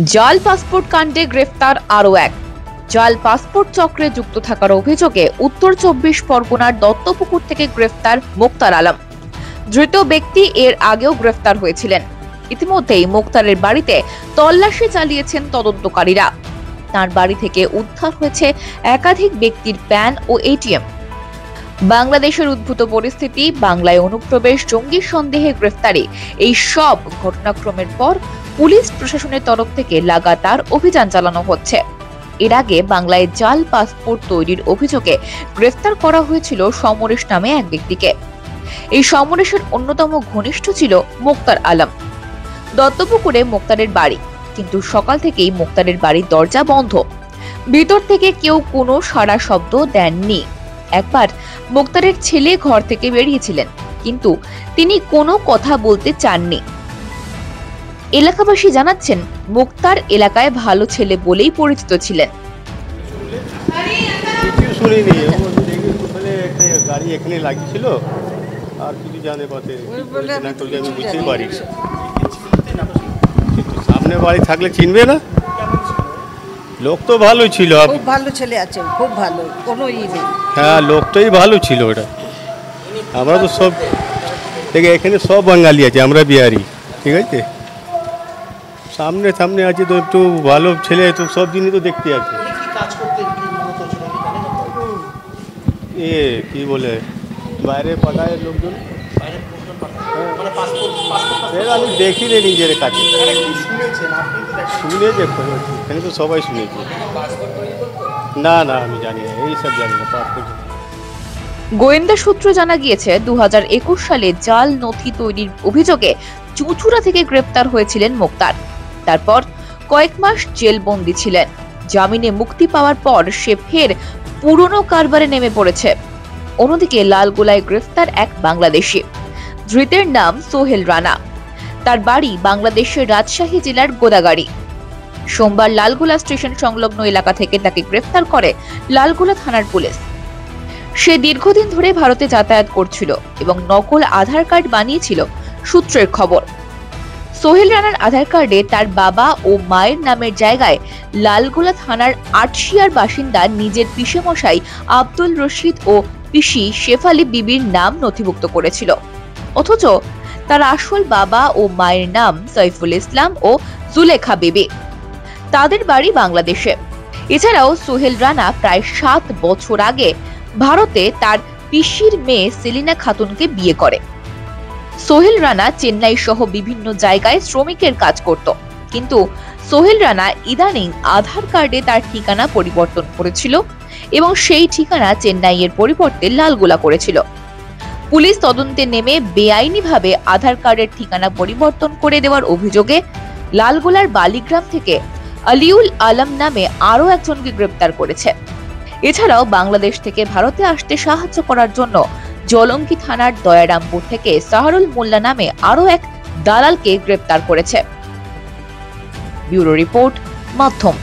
জাল পাসপোর্ট কাণ্ডে গ্রেফতার আরও এক। জাল পাসপোর্ট চক্রে যুক্ত থাকার অভিযোগে উত্তর 24 পরগনার দত্তপুকুর থেকে গ্রেফতার মুক্তার আলম। ধৃত ব্যক্তি এর আগেও গ্রেফতার হয়েছিলেন। ইতিমধ্যেই মুক্তারের বাড়িতে তল্লাশি চালিয়েছেন তদন্তকারীরা। তার বাড়ি থেকে উদ্ধার হয়েছে একাধিক ব্যক্তির প্যান ও এটিএম। বাংলাদেশের উদ্ভূত পরিস্থিতি, বাংলায় অনুপ্রবেশ, জঙ্গি সন্দেহে গ্রেফতারি, এই সব ঘটনাক্রমের পর পুলিশ প্রশাসনের তরফ থেকে লাগাতার অভিযান চালানো হচ্ছে। এর আগে বাংলায় জাল পাসপোর্ট তৈরির অভিযোগে গ্রেফতার করা হয়েছিল সমরেশ নামে এক ব্যক্তিকে। এই সমরেশের অন্যতম ঘনিষ্ঠ ছিল মুক্তার আলম। দত্তপুকুরে মুক্তারের বাড়ি, কিন্তু সকাল থেকেই মুক্তারের বাড়ির দরজা বন্ধ। ভিতর থেকে কেউ কোনো সাড়া শব্দ দেননি। একবার মুক্তারের ছেলে ঘর থেকে বেরিয়েছিলেন, কিন্তু তিনি কোনো কথা বলতে চাননি। এলাকাবাসী জানাচ্ছেন, মুক্তার এলাকায় ভালো ছেলে বলেই পরিচিত ছিলেন। গাড়ি এখানে লাগিয়েছিল আর কিছু জানে পথে আমি বুঝতেই পারি। সামনে বাড়ি থাকলে চিনবে না। লোক তো ভালো ছিল, খুব ভালো ছেলে আছে, খুব ভালো, কোনো ই নেই। হ্যাঁ, লোকটাই ভালো ছিল ওটা। আমরা তো সব থেকে এখানে সব বাঙালি আছে, আমরা বিহারি, ঠিক আছে। সামনে সামনে আছে তো একটু ভালো ছেলে, তো সব জিনিস তো দেখতে আছে। এ কি বলে বাইরে পাঠায় লোকজন, আমি দেখিনি নিজের কাছে। শুনেছে এখানে তো সবাই শুনেছে। না না, আমি জানি না, এইসব জানি না। গোয়েন্দা সূত্র জানা গিয়েছে, 2021 সালে জাল নথি তৈরির অভিযোগে চুঁচুড়া থেকে গ্রেপ্তার হয়েছিলেন মুক্তার। তারপর কয়েক মাস জেলবন্দি ছিলেন। জামিনে মুক্তি পাওয়ার পর সে ফের পুরনো কারবারে নেমে পড়েছে। অন্যদিকে লালগোলায় গ্রেফতার এক বাংলাদেশি। ধৃতের নাম সোহেল রানা। তার বাড়ি বাংলাদেশের রাজশাহী জেলার গোদাগাড়ি। সোমবার লালগোলা স্টেশন সংলগ্ন এলাকা থেকে তাকে গ্রেফতার করে লালগোলা থানার পুলিশ। সে দীর্ঘদিন ধরে ভারতে যাতায়াত করছিল এবং নকল আধার কার্ড বানিয়েছিল সূত্রের খবর। সোহেল রানার আধার কার্ডে তার বাবা ও মায়ের নামের জায়গায় লালগোলা থানার আটশিয়ার বাসিন্দা নিজের পিসেমশাই আব্দুল রশিদ ও পিসি শেফালি বিবির নাম নথিভুক্ত করেছিল। অথচ তার আসল বাবা ও মায়ের নাম সাইফুল ইসলাম ও জুলেখা বিবি। তাদের বাড়ি বাংলাদেশে। এছাড়াও সোহেল রানা প্রায় 7 বছর আগে ভারতে তার পিসির মেয়ে সেলিনা খাতুনকে বিয়ে করে। সোহেল রানা চেন্নাই সহ বিভিন্ন জায়গায় শ্রমিকের কাজ করত, কিন্তু সোহেল রানা ইদানিং আধার কার্ডে তার ঠিকানা পরিবর্তন করেছিল এবং সেই ঠিকানা চেন্নাইয়ের পরিবর্তে লালগোলা করেছিল। পুলিশ তদন্তে নেমে বেআইনিভাবে আধার কার্ডের ঠিকানা পরিবর্তন করে দেওয়ার অভিযোগে লালগোলার বালিগ্রাম থেকে আলিউল আলম নামে আরও একজনকে গ্রেপ্তার করেছে। এছাড়াও বাংলাদেশ থেকে ভারতে আসতে সাহায্য করার জন্য জলঙ্গি থানার দয়ারামপুর থেকে সাহারুল মোল্লা নামে আরও এক দালালকে গ্রেপ্তার করেছে। ব্যুরো রিপোর্ট, মাধ্যম।